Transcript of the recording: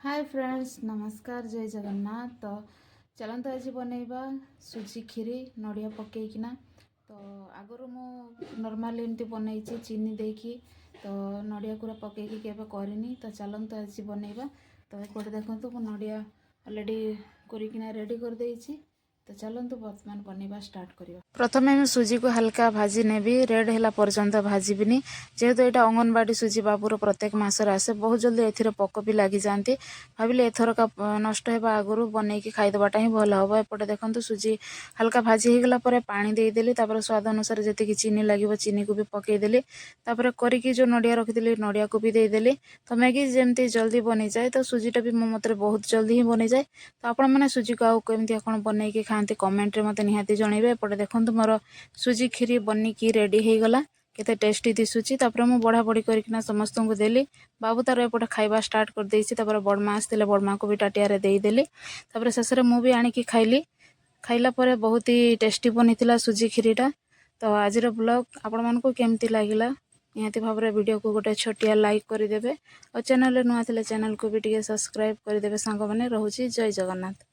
Hi friends, नमस्कार, जय जगन्नाथ। तो चलते आज बनइबा सुजी खीरी नड़िया पकईकिना। तो आगु मु नॉर्मली एमती बनई चीनी देकी, तो नड़िया पूरा पकईकी केबे करनी। तो चलते आज बनइबा। तो एपटे देखो मु नड़िया ऑलरेडी करिकिना रेडी कर देइछि। तो चलते बर्तमान बनइबा स्टार्ट करिया। प्रथमे मैं सुजी को हल्का भाजी नेबी, रेड हैला पर्यंत भाजीबिनी। जेहेतु यहाँ अंगनवाड़ी सुजी बाबूर प्रत्येक मासरे आसे, बहुत जल्दी एथिरे पक भी लगी जाती। भाविले एथरका नष्ट होगा आगु बनईकी खाईदेवाटा ही भल हम। एपटे देखो सुजी हल्का भाजी हो गला पर पानी देदेली, स्वाद अनुसार जी चीनी लगे चीनी को भी पकईदेली। करिकी जो नड़िया रखी नड़िया को भी देदेली। तो मैगी जमती जल्दी बनी जाए, तो सुजीटा भी मो मत बहुत जल्दी ही बनी जाए। तो आपण मैंने सुजी को आउ केमती आपण बनईकी खाती कमेंट रे मते निहाती जणेबे। एपटे देखो मोर सुजी खीरी बनिकी रेडी हो गला, केते टेस्टी दिशुची। मु बढ़ा बढ़ी करकिना समस्त को देली। बाबू तार एपटे खाइबा स्टार्ट कर देइछि। बड़मा आसते बड़मा को भी टाटिया रे देदेली। शेष में मु भी आनिकी खाइली। खाइला परे बहुत ही टेस्टी बनी सुजी खीरीटा। तो आज ब्लॉग आपण मानको केमती लागिला निहाती भाव में वीडियो को गोटे छोटिया लाइक करदेवे और चैनल नुआ थिले चैनल को भी टिके सब्सक्राइब करदेवे। सांग माने रहुची। जय जगन्नाथ।